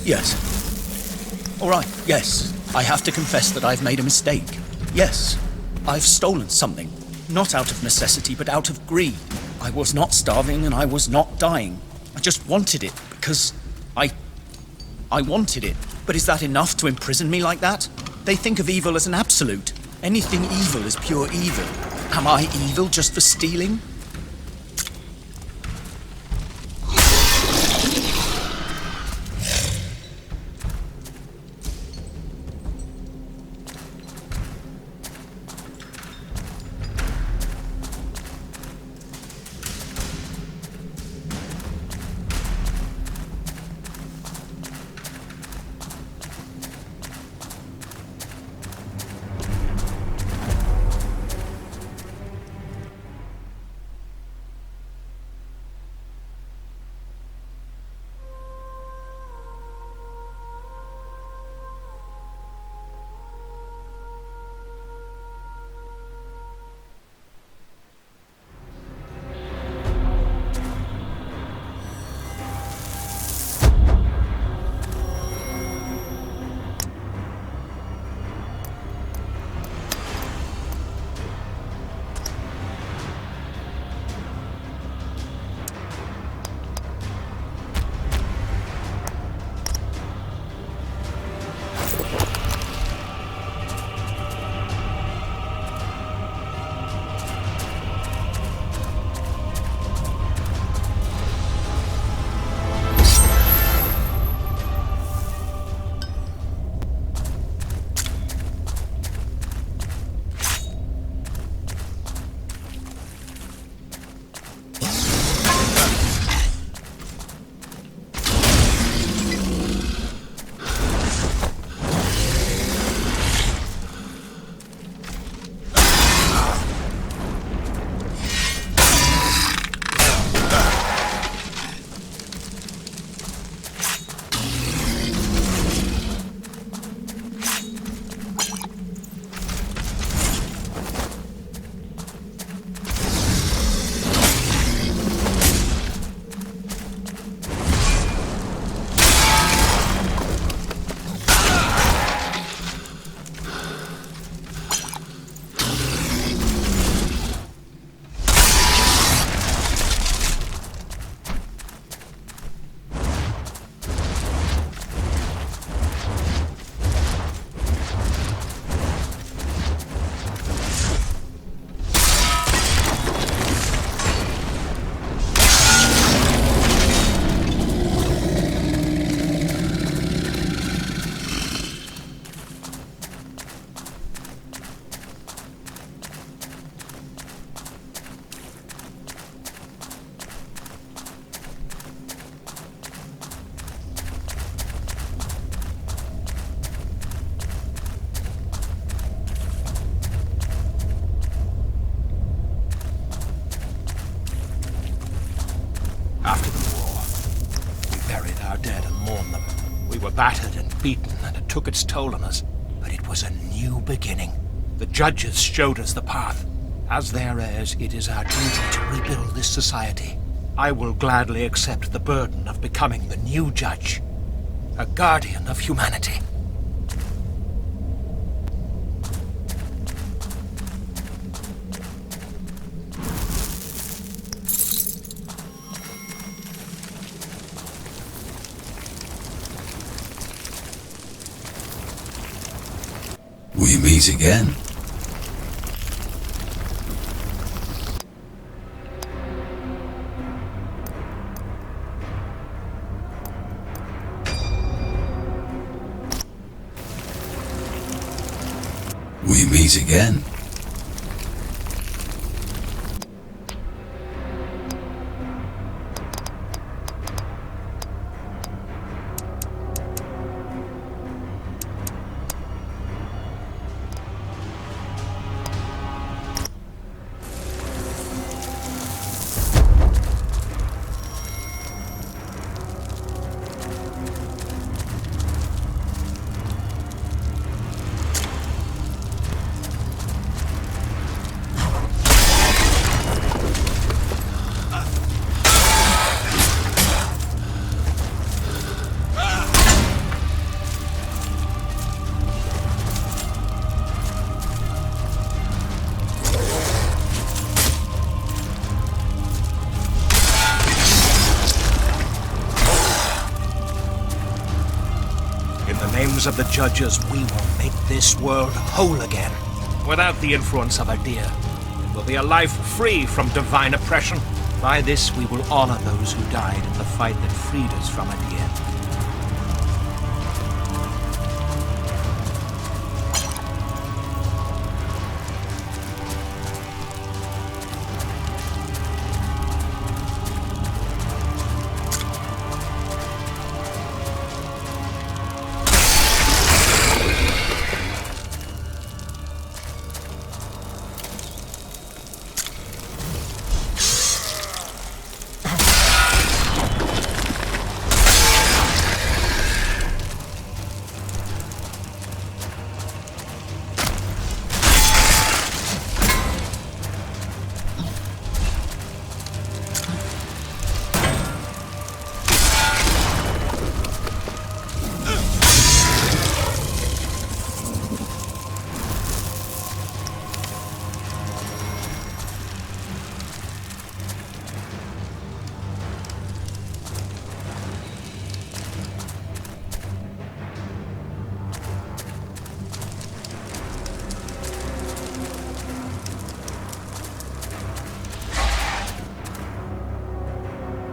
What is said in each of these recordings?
Yes. All right, yes. I have to confess that I've made a mistake. Yes, I've stolen something. Not out of necessity, but out of greed. I was not starving and I was not dying. I just wanted it because I wanted it. But is that enough to imprison me like that? They think of evil as an absolute. Anything evil is pure evil. Am I evil just for stealing? Battered and beaten, and it took its toll on us. But it was a new beginning. The judges showed us the path. As their heirs, it is our duty to rebuild this society. I will gladly accept the burden of becoming the new judge, a guardian of humanity. We meet again. We meet again. hands of the judges, we will make this world whole again. Without the influence of Adir, it will be a life free from divine oppression. By this, we will honor those who died in the fight that freed us from Adir.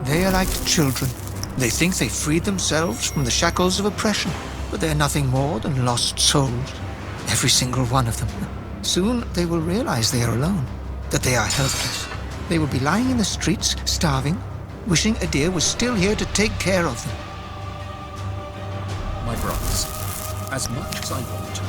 They are like children. They think they freed themselves from the shackles of oppression, but they are nothing more than lost souls. Every single one of them. Soon they will realize they are alone, that they are helpless. They will be lying in the streets, starving, wishing Adir was still here to take care of them. My brothers, as much as I want to,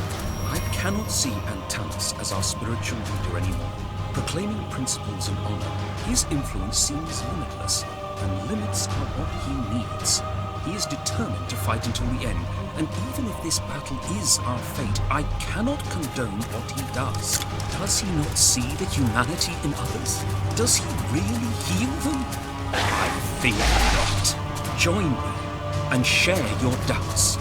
I cannot see Antanas as our spiritual leader anymore. Proclaiming principles and honor, his influence seems limitless, and limits are what he needs. He is determined to fight until the end, and even if this battle is our fate, I cannot condone what he does. Does he not see the humanity in others? Does he really heal them? I fear not. Join me and share your doubts.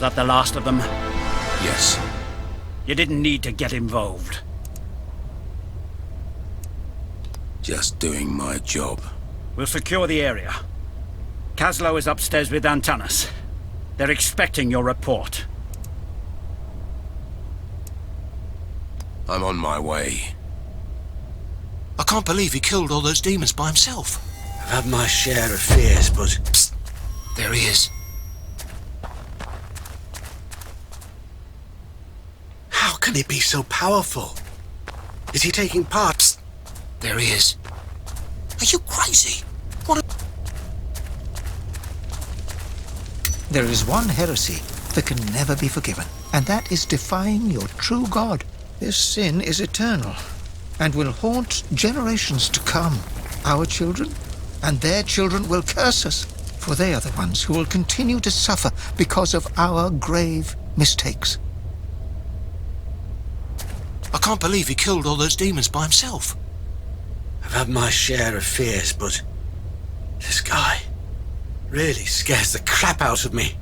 that the last of them? Yes. You didn't need to get involved. Just doing my job. We'll secure the area. Kaslo is upstairs with Antanas. They're expecting your report. I'm on my way. I can't believe he killed all those demons by himself. I've had my share of fears, but... Psst. There he is. How can he be so powerful? Is he taking part? Psst. There he is. Are you crazy? What a... There is one heresy that can never be forgiven, and that is defying your true God. This sin is eternal, and will haunt generations to come. Our children and their children will curse us, for they are the ones who will continue to suffer because of our grave mistakes. I can't believe he killed all those demons by himself. I've had my share of fears, but... this guy really scares the crap out of me.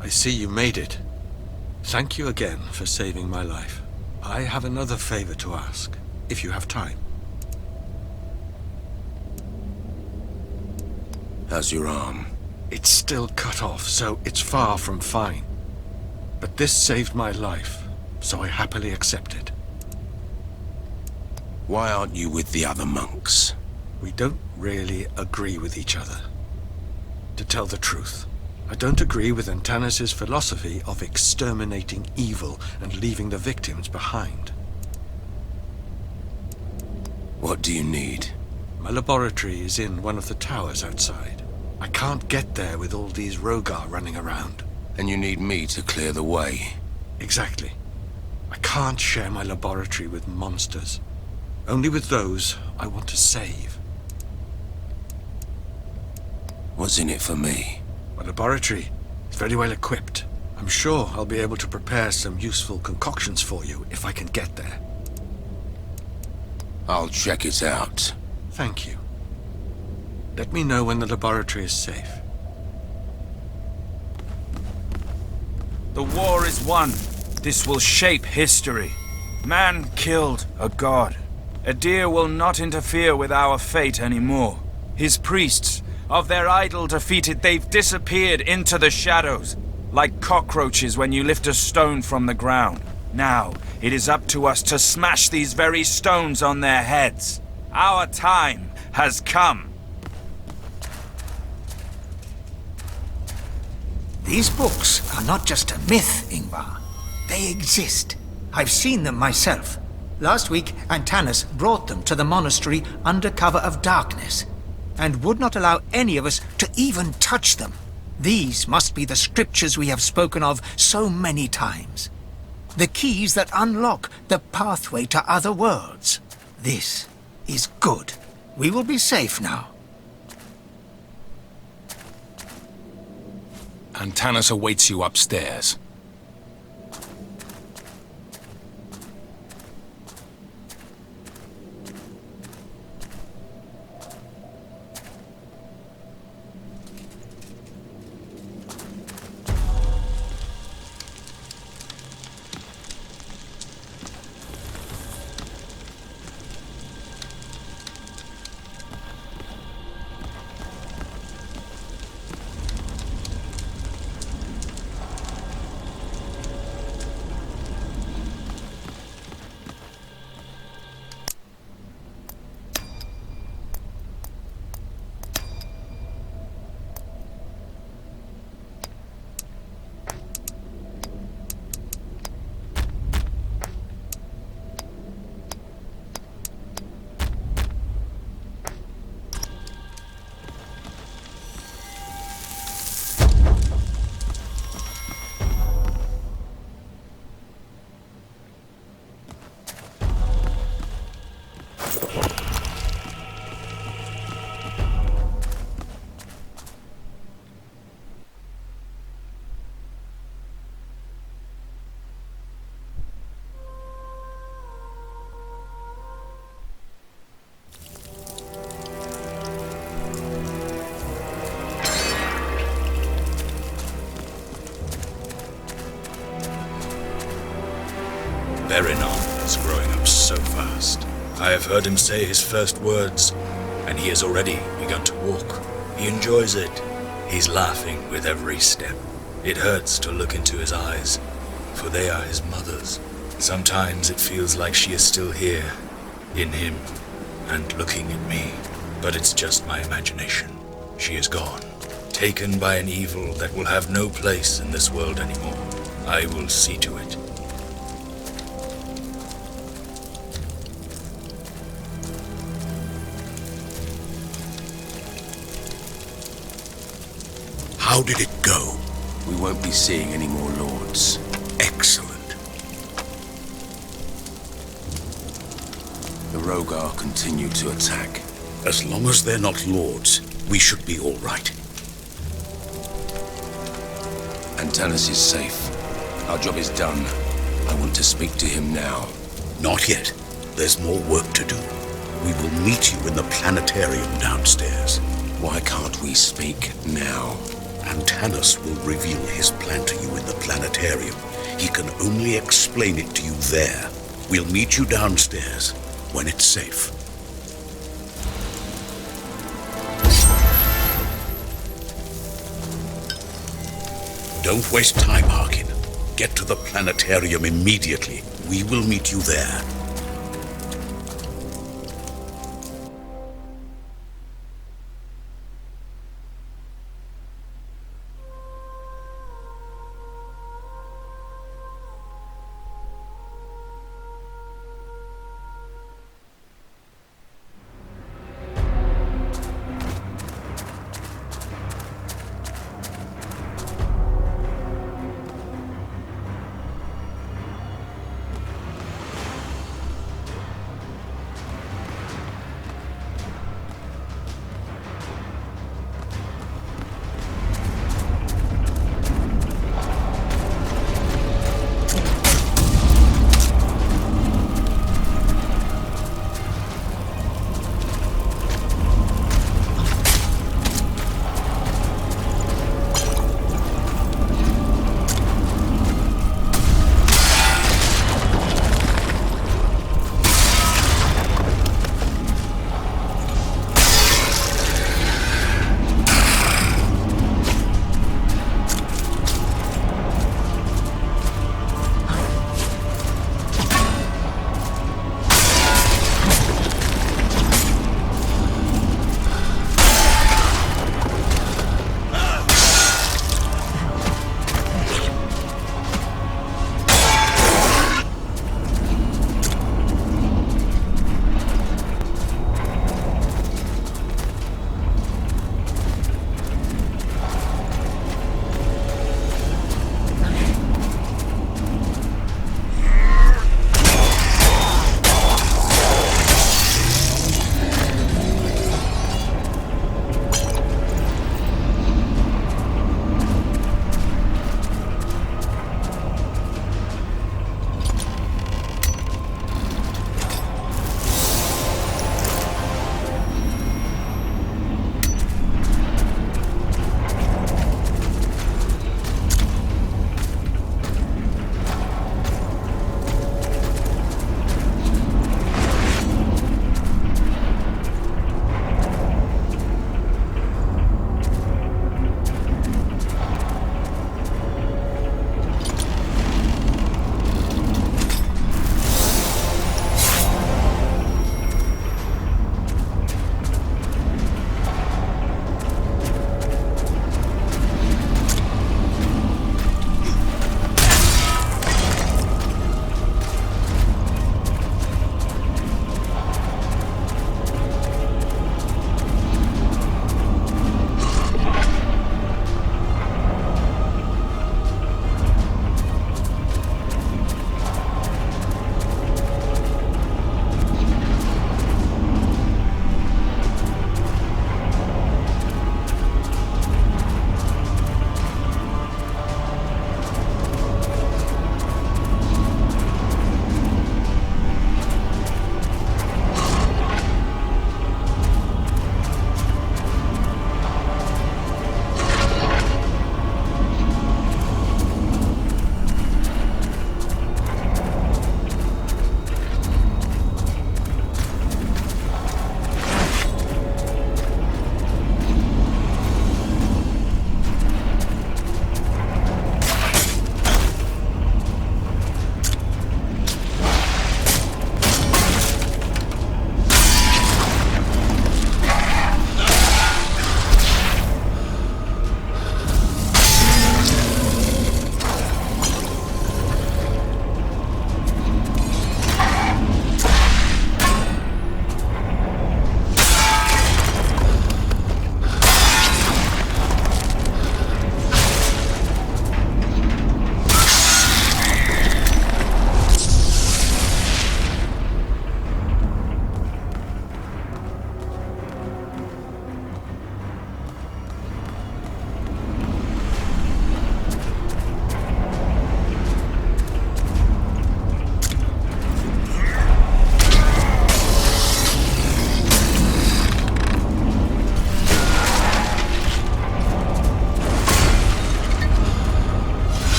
I see you made it. Thank you again for saving my life. I have another favor to ask, if you have time. How's your arm? It's still cut off, so it's far from fine. But this saved my life, so I happily accept it. Why aren't you with the other monks? We don't really agree with each other. To tell the truth, I don't agree with Antanas' philosophy of exterminating evil and leaving the victims behind. What do you need? My laboratory is in one of the towers outside. I can't get there with all these Rogar running around. And you need me to clear the way. Exactly. I can't share my laboratory with monsters. Only with those I want to save. What's in it for me? My laboratory is very well equipped. I'm sure I'll be able to prepare some useful concoctions for you if I can get there. I'll check it out. Thank you. Let me know when the laboratory is safe. The war is won. This will shape history. Man killed a god. Adir will not interfere with our fate anymore. His priests, of their idol defeated, they've disappeared into the shadows, like cockroaches when you lift a stone from the ground. Now, it is up to us to smash these very stones on their heads. Our time has come. These books are not just a myth, Ingvar. They exist. I've seen them myself. Last week, Antanas brought them to the monastery under cover of darkness, and would not allow any of us to even touch them. These must be the scriptures we have spoken of so many times. The keys that unlock the pathway to other worlds. This is good. We will be safe now. Antanas awaits you upstairs. Erinon is growing up so fast. I have heard him say his first words, and he has already begun to walk. He enjoys it. He's laughing with every step. It hurts to look into his eyes, for they are his mother's. Sometimes it feels like she is still here, in him, and looking at me. But it's just my imagination. She is gone, taken by an evil that will have no place in this world anymore. I will see to it. How did it go? We won't be seeing any more lords. Excellent. The Rogar continue to attack. As long as they're not lords, we should be all right. Antanas is safe. Our job is done. I want to speak to him now. Not yet. There's more work to do. We will meet you in the planetarium downstairs. Why can't we speak now? Antanas will reveal his plan to you in the planetarium. He can only explain it to you there. We'll meet you downstairs when it's safe. Don't waste time, Harkin. Get to the planetarium immediately. We will meet you there.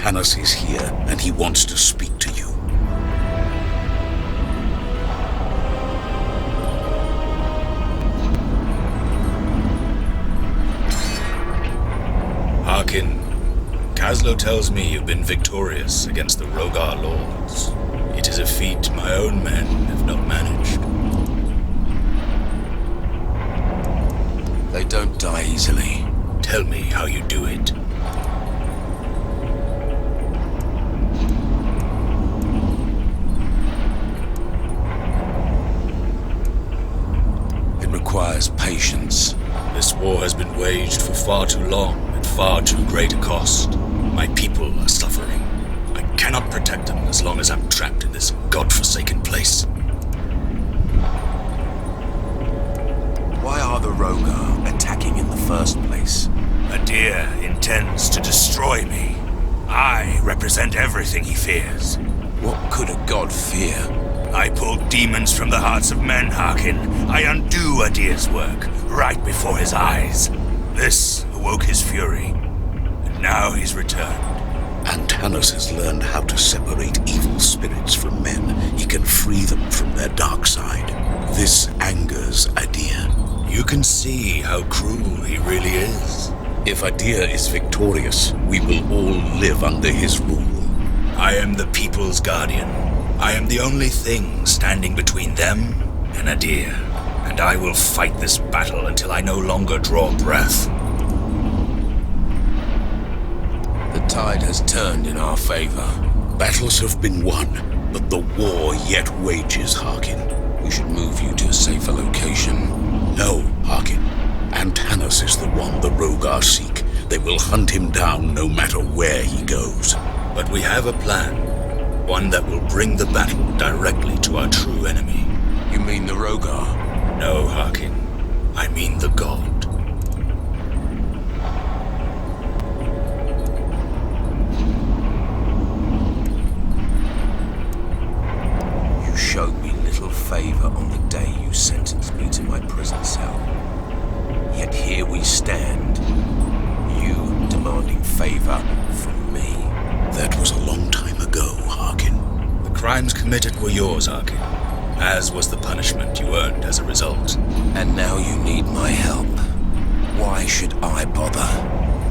Antanas is here, and he wants to speak to you. Harkin, Kaslo tells me you've been victorious against the Rogar lords. It is a feat my own men have not managed. They don't die easily. Tell me how you do it. It requires patience. This war has been waged for far too long, at far too great a cost. My people are suffering. I cannot protect them as long as I'm trapped in this godforsaken place. Why are the Rogar attacking in the first place? Adir intends to destroy me. I represent everything he fears. What could a god fear? I pull demons from the hearts of men, Harkin. I undo Adir's work, right before his eyes. This awoke his fury, and now he's returned. Antanas has learned how to separate evil spirits from men. He can free them from their dark side. This angers Adir. You can see how cruel he really is. If Adir is victorious, we will all live under his rule. I am the people's guardian. I am the only thing standing between them and Adir. And I will fight this battle until I no longer draw breath. The tide has turned in our favor. Battles have been won, but the war yet wages, Harkin. We should move you to a safer location. No, Harkin. Antanas is the one the Rogar seek. They will hunt him down no matter where he goes. But we have a plan. One that will bring the battle directly to our true enemy. You mean the Rogar? No, Harkin. I mean the god. You showed me little favor on the day you sentenced me to my prison cell. Yet here we stand. You demanding favor from me. That was a long time ago, Harkin. The crimes committed were yours, Harkin. As was the punishment you earned as a result. And now you need my help. Why should I bother?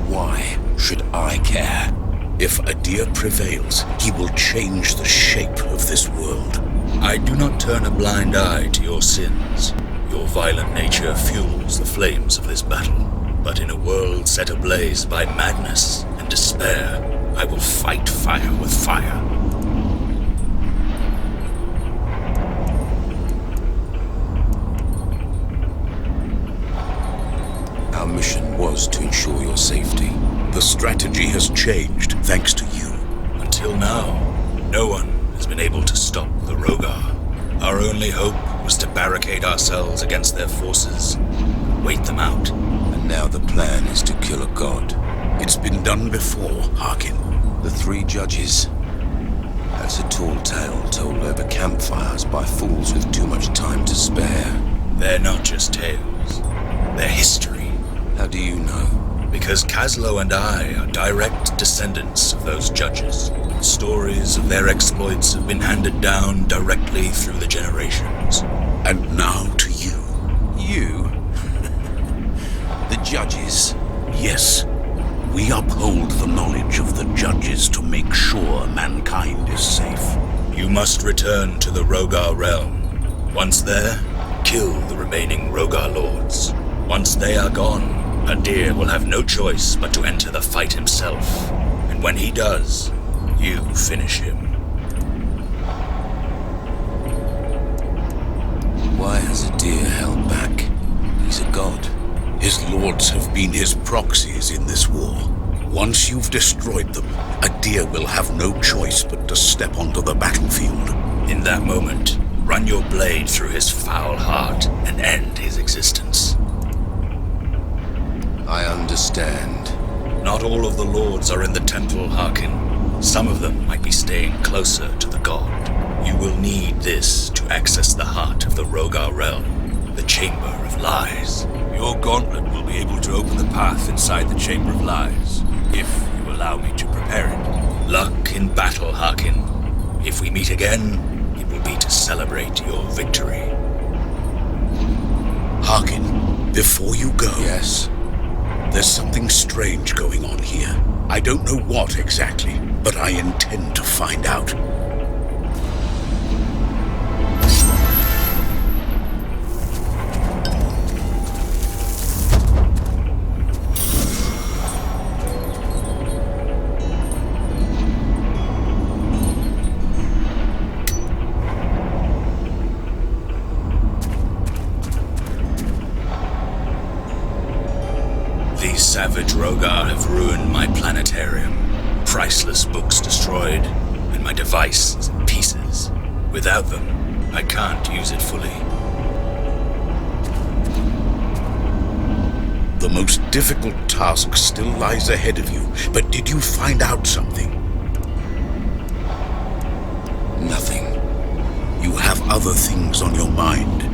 Why should I care? If Adir prevails, he will change the shape of this world. I do not turn a blind eye to your sins. Your violent nature fuels the flames of this battle. But in a world set ablaze by madness and despair, I will fight fire with fire. Our mission was to ensure your safety. The strategy has changed thanks to you. Until now, no one has been able to stop the Rogar. Our only hope was to barricade ourselves against their forces, and wait them out. And now the plan is to kill a god. It's been done before, Harkin. The 3 judges. That's a tall tale told over campfires by fools with too much time to spare. They're not just tales. They're history. How do you know? Because Kaslo and I are direct descendants of those judges. Stories of their exploits have been handed down directly through the generations. And now to you. You? The judges? Yes. We uphold the knowledge of the judges to make sure mankind is safe. You must return to the Rogar realm. Once there, kill the remaining Rogar lords. Once they are gone, Adir will have no choice but to enter the fight himself. And when he does, you finish him. Why has Adir held back? He's a god. His lords have been his proxies in this war. Once you've destroyed them, Adir will have no choice but to step onto the battlefield. In that moment, run your blade through his foul heart and end his existence. I understand. Not all of the lords are in the temple, Harkin. Some of them might be staying closer to the god. You will need this to access the heart of the Rogar realm, the Chamber of Lies. Your gauntlet will be able to open the path inside the Chamber of Lies, if you allow me to prepare it. Luck in battle, Harkin. If we meet again, it will be to celebrate your victory. Harkin, before you go... Yes? There's something strange going on here. I don't know what exactly, but I intend to find out. These savage Rogar have ruined my planetarium. Priceless books destroyed, and my device is in pieces. Without them, I can't use it fully. The most difficult task still lies ahead of you, but did you find out something? Nothing. You have other things on your mind.